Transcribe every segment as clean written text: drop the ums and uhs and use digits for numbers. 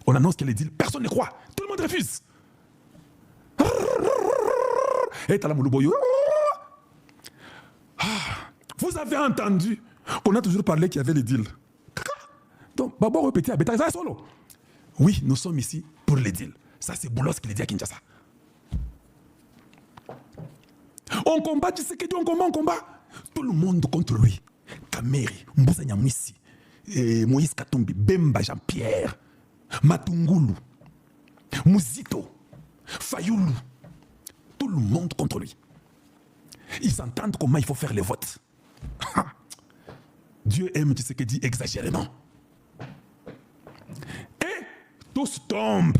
On annonce qu'il est deal, personne ne croit. Tout le monde refuse. Et vous avez entendu qu'on a toujours parlé qu'il y avait les deals. Donc, Babo répétait à Beta, solo. Oui, nous sommes ici pour les deals. Ça, c'est Boulos qui le dit à Kinshasa. On combat, tu sais que on combat. Tout le monde contre lui. Kameri, Mboussa Nyamwisi, Moïse Katumbi, Bemba Jean-Pierre, Matungulu, Mouzito, Fayoulou. Tout le monde contre lui. Ils s'entendent comment il faut faire les votes. Dieu aime Tshisekedi exagérément. Et tous tombent.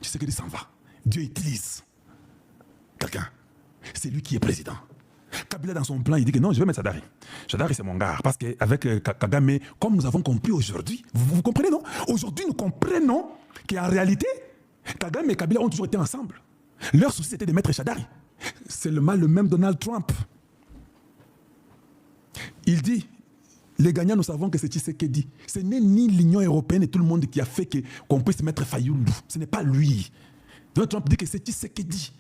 Tshisekedi s'en va. Dieu utilise quelqu'un. C'est lui qui est président. Kabila, dans son plan, il dit que non, je vais mettre Shadari. Shadari, c'est mon gars. Parce qu'avec Kagame, comme nous avons compris aujourd'hui, vous comprenez, non? Aujourd'hui, nous comprenons qu'en réalité, Kagame et Kabila ont toujours été ensemble. Leur souci, c'était de mettre Shadari. C'est le même Donald Trump. Il dit, les gagnants, nous savons que c'est Tshisekedi. Ce n'est ni l'Union européenne et tout le monde qui a fait qu'on puisse mettre Fayoulou. Ce n'est pas lui. Donald Trump dit que c'est Tshisekedi.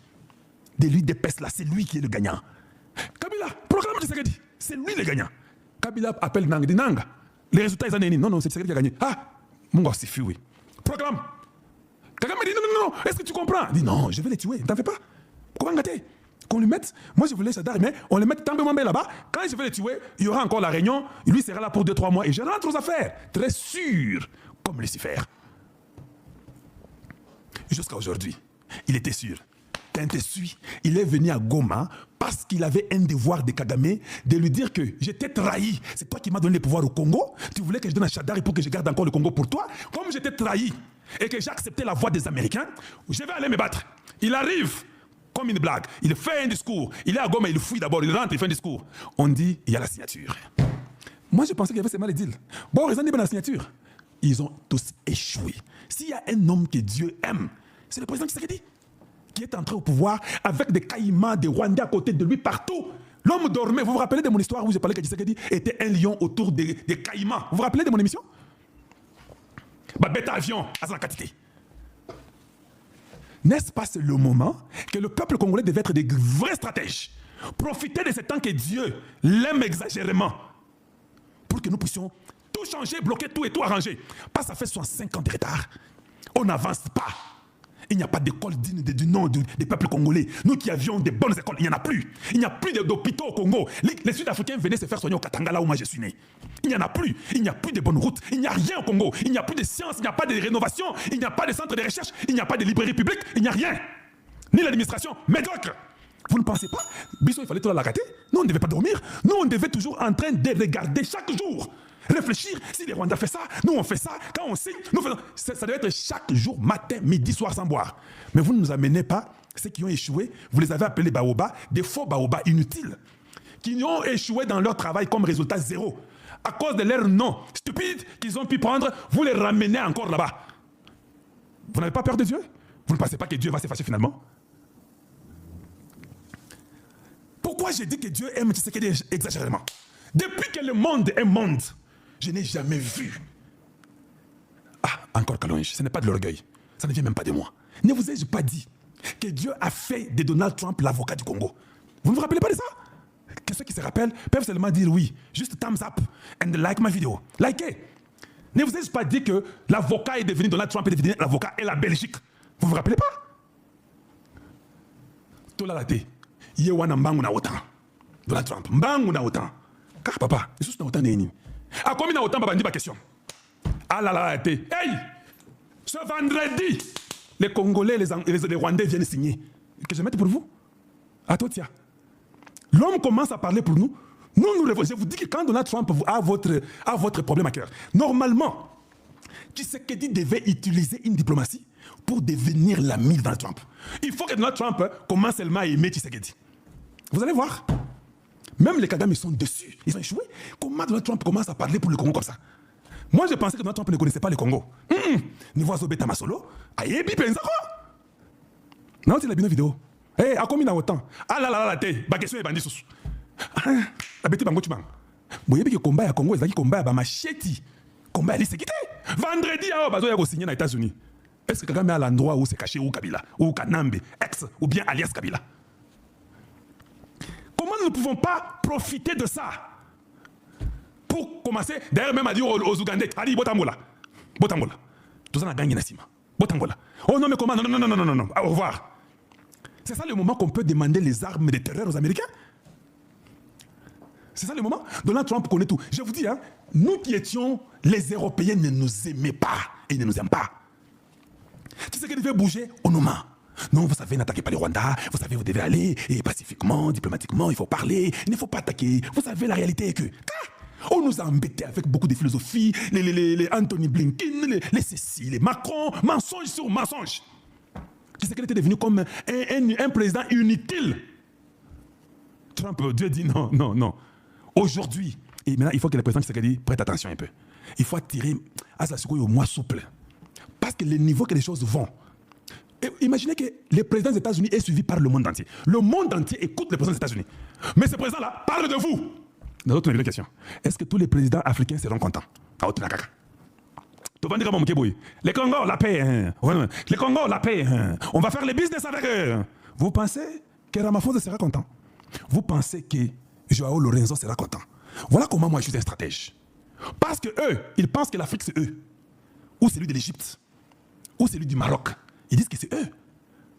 De lui d'épaisse là, c'est lui qui est le gagnant. Kabila, proclame Tshisekedi. C'est lui le gagnant. Kabila appelle Nanga, dit Nanga. Les résultats, ils en ont non, c'est Tshisekedi qui a gagné. Ah, mon gars, c'est fou, oui. Proclame. Kagame dit non, est-ce que tu comprends? Il dit non, je vais les tuer, t'en fais pas. Comment gâter? Qu'on lui mette, moi je voulais Shadari, mais on les met Tambemambe là-bas. Quand je vais les tuer, il y aura encore la réunion. Lui sera là pour 2-3 mois et je rentre aux affaires. Très sûr, comme Lucifer. Jusqu'à aujourd'hui, il était sûr. Il est venu à Goma parce qu'il avait un devoir de Kagame de lui dire que j'étais trahi. C'est toi qui m'as donné le pouvoir au Congo. Tu voulais que je donne à Shadari pour que je garde encore le Congo pour toi. Comme j'étais trahi et que j'ai accepté la voix des Américains, je vais aller me battre. Il arrive comme une blague. Il fait un discours. Il est à Goma, il fuit d'abord. Il rentre, il fait un discours. On dit, il y a la signature. Moi, je pensais qu'il y avait seulement les deals. Bon, ils ont dit la signature. Ils ont tous échoué. S'il y a un homme que Dieu aime, c'est le président Tshisekedi, qui est entré au pouvoir avec des caïmans, des Rwandais à côté de lui partout. L'homme dormait. Vous vous rappelez de mon histoire où j'ai parlé que Tshisekedi était un lion autour des caïmans? Vous vous rappelez de mon émission? Bêta avion à sa quantité. N'est-ce pas le moment que le peuple congolais devait être des vrais stratèges? Profiter de ce temps que Dieu l'aime exagérément pour que nous puissions tout changer, bloquer tout et tout arranger. Parce que ça fait 65 ans de retard. On n'avance pas. Il n'y a pas d'école digne du nom des peuples congolais. Nous qui avions des bonnes écoles, il n'y en a plus. Il n'y a plus d'hôpitaux au Congo. Les Sud-Africains venaient se faire soigner au Katanga, là où moi je suis né. Il n'y en a plus. Il n'y a plus de bonnes routes. Il n'y a rien au Congo. Il n'y a plus de sciences, il n'y a pas de rénovation, il n'y a pas de centres de recherche, il n'y a pas de librairie publique, il n'y a rien. Ni l'administration médiocre. Vous ne pensez pas? Bissot, il fallait tout la rater. Nous, on ne devait pas dormir. Nous, on devait toujours en train de regarder chaque jour. Réfléchir, si les Rwandais font ça, nous on fait ça, quand on signe, nous faisons. Ça devait être chaque jour, matin, midi, soir, sans boire. Mais vous ne nous amenez pas, ceux qui ont échoué, vous les avez appelés baobas, des faux baobas inutiles, qui ont échoué dans leur travail comme résultat zéro. À cause de leur nom stupide qu'ils ont pu prendre, vous les ramenez encore là-bas. Vous n'avez pas peur de Dieu? Vous ne pensez pas que Dieu va se fâcher finalement? Pourquoi j'ai dit que Dieu aime Tshisekedi exagérément? Depuis que le monde est monde, je n'ai jamais vu. Ah, encore Kalonji, ce n'est pas de l'orgueil. Ça ne vient même pas de moi. Ne vous ai-je pas dit que Dieu a fait de Donald Trump l'avocat du Congo? Vous ne vous rappelez pas de ça? Que ceux qui se rappellent peuvent seulement dire oui. Juste thumbs up and like ma vidéo. Likez. Ne vous ai-je pas dit que l'avocat est devenu Donald Trump est devenu l'avocat et la Belgique? Vous ne vous rappelez pas? Tola late. Yewana mbangu na otan. Donald Trump. Mbangu na otan. Car papa, je suis autant d'ennemis. À combien d'autant papa dit ma question? Ah là là, hey! Ce vendredi, les Congolais, les Rwandais viennent signer. Que je mette pour vous? À toi, tiens. L'homme commence à parler pour nous. Je vous dis que quand Donald Trump a votre problème à cœur, normalement, Tshisekedi devait utiliser une diplomatie pour devenir l'ami de Donald Trump. Il faut que Donald Trump commence seulement à aimer Tshisekedi. Vous allez voir. Même les Kagame, ils sont dessus. Ils ont échoué. Comment Donald Trump commence à parler pour le Congo comme ça? Moi, je pensais que Donald Trump ne connaissait pas le Congo. Niveau Zobeta Masolo, Ayebi Penzako. Non, c'est la vidéo. Eh, à combien autant? Ah là là là, t'es. Ma question est bandit sous. Ah, bête bango tu bang. Vous voyez que le combat à Congo, c'est un combat à machete. Combat à l'Isséquité. Vendredi, il a signé aux États-Unis. Est-ce que Kagame est à l'endroit où c'est caché, ou Kabila, ou Kanambe, ex, ou bien alias Kabila? Comment nous ne pouvons pas profiter de ça pour commencer, d'ailleurs même à dire aux Ougandais, allez, Botambola. Botambola. Tout ça, on a gagné Nassima. Botambola. Oh non, mais comment? Non, non, non, non, non, non. Au revoir. C'est ça le moment qu'on peut demander les armes de terreur aux Américains? C'est ça le moment? Donald Trump connaît tout. Je vous dis, hein, nous qui étions, les Européens ne nous aimaient pas et ne nous aiment pas. Tu sais qu'il devait bouger, on nous ment. Non, vous savez, n'attaquez pas le Rwanda. Vous savez, vous devez aller et pacifiquement, diplomatiquement, il faut parler. Il ne faut pas attaquer. Vous savez, la réalité est que... On nous a embêtés avec beaucoup de philosophie, les Anthony Blinken, les Cécile, les Macron, mensonge sur mensonge. Tu sais qu'il était devenu comme un président inutile. Trump, Dieu dit non, non, non. Aujourd'hui, et maintenant, il faut que le président Tshisekedi prête attention un peu. Il faut attirer à la secours au moins souple. Parce que le niveau que les choses vont. Et imaginez que le président des États-Unis est suivi par le monde entier. Le monde entier écoute le président des États-Unis. Mais ce président-là parle de vous. Dans d'autres questions, est-ce que tous les présidents africains seront contents? Les Congos, la paix. Les Congos, la paix. On va faire les business avec eux. Vous pensez que Ramaphosa sera content? Vous pensez que Joao Lorenzo sera content? Voilà comment moi je suis un stratège. Parce que eux, ils pensent que l'Afrique c'est eux. Ou celui de l'Égypte. Ou celui du Maroc. Ils disent que c'est eux.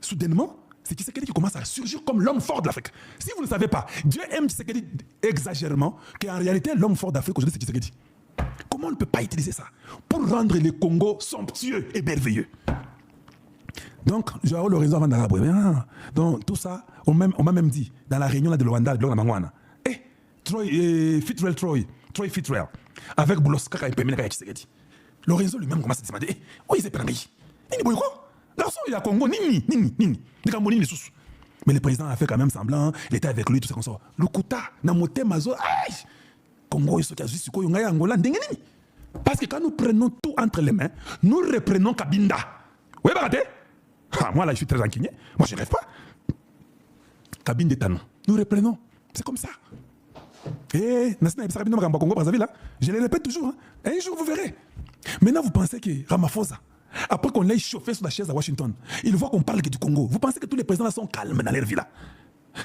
Soudainement, c'est Tshisekedi qui commence à surgir comme l'homme fort de l'Afrique. Si vous ne savez pas, Dieu aime Tshisekedi exagérément, qu'en réalité, l'homme fort d'Afrique aujourd'hui, c'est Tshisekedi. Comment on ne peut pas utiliser ça pour rendre les Congos somptueux et merveilleux? Donc, Joao Lorenzo avant d'Arabe. Donc, tout ça, on m'a même dit, dans la réunion là, de Luanda, de Mangwana, Troy Fitzgerald, avec Boulos Kaka et Pemina Tshisekedi. Lorenzo lui-même commence à se demander, où il est permis? Il est quoi? Garçon, il y a Congo, nini. Mais le président a fait quand même semblant, il était avec lui, tout ça comme ça. Le Kouta, Namote Mazo, Congo, il y a Angola, parce que quand nous prenons tout entre les mains, nous reprenons Kabinda. Oui, moi là, je suis très inquiet. Moi, je ne rêve pas. Kabinda Tano. Nous reprenons. C'est comme ça. Et je le répète toujours. Hein. Un jour, vous verrez. Maintenant, vous pensez que Ramaphosa, après qu'on l'ait chauffé sur la chaise à Washington, il voit qu'on parle que du Congo. Vous pensez que tous les présidents là sont calmes dans leur vie là?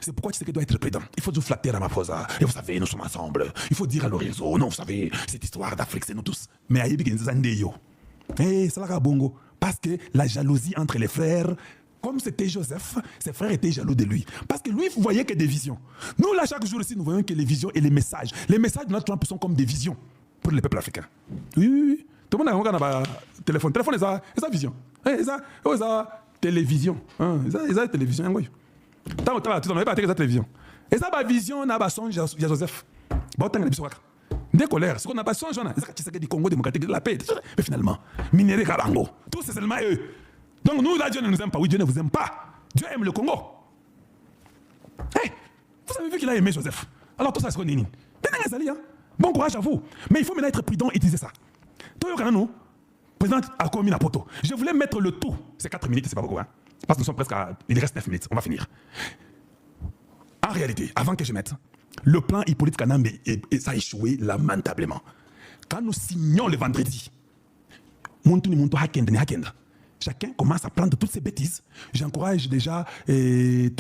C'est pourquoi tu sais qu'il doit être président. Il faut nous flatter Ramaphosa. Et vous savez, nous sommes ensemble. Il faut dire à Lorenzo, non, vous savez, cette histoire d'Afrique, c'est nous tous. Mais aïe, ça la bongo. Parce que la jalousie entre les frères, comme c'était Joseph, ses frères étaient jaloux de lui. Parce que lui, vous voyez que des visions. Nous, là, chaque jour ici, nous voyons que les visions et les messages de notre Trump sont comme des visions pour le peuple africain. Oui. Tout le monde a un téléphone. Téléphone, c'est sa vision. C'est sa télévision. C'est sa télévision. Tant que tu n'avais pas la télévision. Et ça, ma vision, n'a pas songe à Joseph. Bon, tant que tu des colères. Ce qu'on n'a pas songe, c'est du Congo démocratique, de la paix. Mais finalement, minéré Kabango. Tout c'est seulement eux. Donc nous, là, Dieu ne nous aime pas. Oui, Dieu ne vous aime pas. Dieu aime le Congo. Hey, vous avez vu qu'il a aimé Joseph. Alors tout ça, c'est qu'on est. Bon courage à vous. Mais il faut maintenant être prudent et utiliser ça. Nous, président a commis la poto. Je voulais mettre le tout. C'est 4 minutes, c'est pas beaucoup. Hein? Parce que nous sommes presque à... Il reste 9 minutes. On va finir. En réalité, avant que je mette, le plan Hippolyte Kanambe, ça a échoué lamentablement. Quand nous signons le vendredi, chacun commence à prendre toutes ces bêtises. J'encourage déjà tout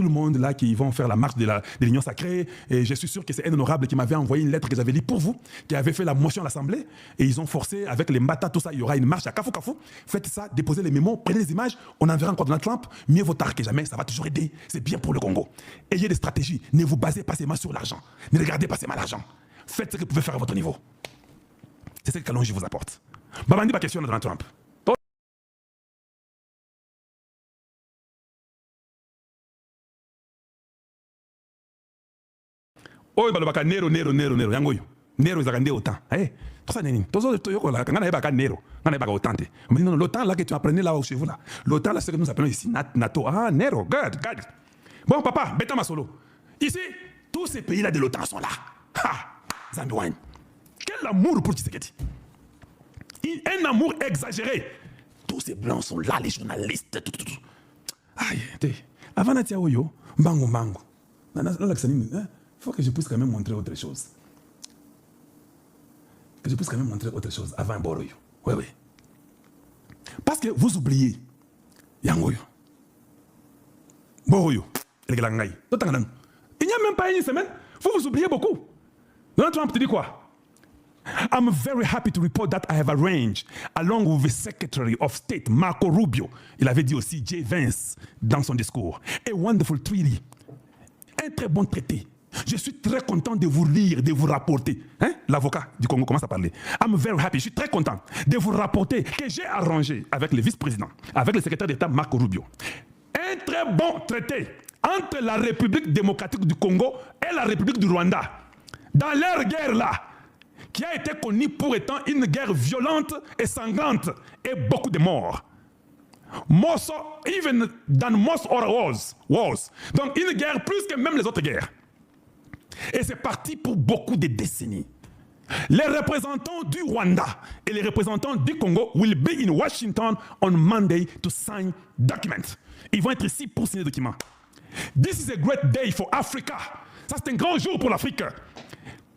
le monde là qui vont faire la marche de l'Union sacrée. Et je suis sûr que c'est un honorable qui m'avait envoyé une lettre que j'avais lue pour vous, qui avait fait la motion à l'Assemblée. Et ils ont forcé avec les Mbata, tout ça, il y aura une marche à Kafou Kafou. Faites ça, déposez les mémos, prenez les images, on enverra encore Donald Trump. Mieux vaut tard que jamais, ça va toujours aider. C'est bien pour le Congo. Ayez des stratégies. Ne vous basez pas seulement sur l'argent. Ne regardez pas seulement l'argent. Faites ce que vous pouvez faire à votre niveau. C'est ce que Kalonji vous apporte. Babandi, ma question à Donald Trump. Oh, balobaka nero yangoyo. Nero izakande autant. Eh, tout ça nini. Tout ça yoko la kangana yeba ka nero. Ngana yeba ka autant. Mais non, l'autant là que tu apprenais là chez vous là. L'autant là c'est que nous appelons ici NATO. Ah, nero, God. Bon papa, bêta ma solo. Ici, tous ces pays là de l'OTAN sont là. Ha, Zambiouane. Quel amour pour Tshisekedi. Un amour exagéré. Tous ces blancs sont là, les journalistes. Tout. Aïe, avant Natia Oyo, bango. Il faut que je puisse quand même montrer autre chose. Avant Boroyo. Oui. Parce que vous oubliez. Yangoyo. Boroyo. Il n'y a même pas une semaine. Vous oubliez beaucoup. Donald Trump te dit quoi? I'm very happy to report that I have arranged, along with the Secretary of State, Marco Rubio, il avait dit aussi J. Vance dans son discours, a wonderful treaty, un très bon traité. Je suis très content de vous lire, de vous rapporter. Hein? L'avocat du Congo commence à parler. I'm very happy, je suis très content de vous rapporter que j'ai arrangé avec le vice-président, avec le secrétaire d'État Marco Rubio, un très bon traité entre la République démocratique du Congo et la République du Rwanda. Dans leur guerre là, qui a été connue pour étant une guerre violente et sanglante et beaucoup de morts. Most, even than most other wars. Donc une guerre plus que même les autres guerres. Et c'est parti pour beaucoup de décennies. Les représentants du Rwanda et les représentants du Congo will be in Washington on Monday to sign documents. Ils vont être ici pour signer des documents. This is a great day for Africa. Ça c'est un grand jour pour l'Afrique.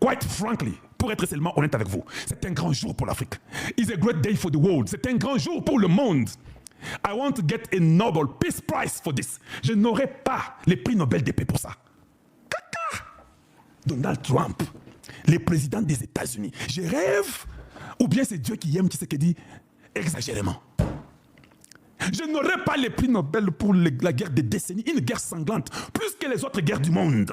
Quite frankly, pour être seulement honnête avec vous, c'est un grand jour pour l'Afrique. It's a great day for the world. C'est un grand jour pour le monde. I want to get a Nobel Peace Prize for this. Je n'aurai pas le prix Nobel de paix pour ça. Caca! Donald Trump, le président des États-Unis. Je rêve, ou bien c'est Dieu qui aime Tshisekedi exagérément. Je n'aurai pas le prix Nobel pour la guerre des décennies, une guerre sanglante, plus que les autres guerres du monde.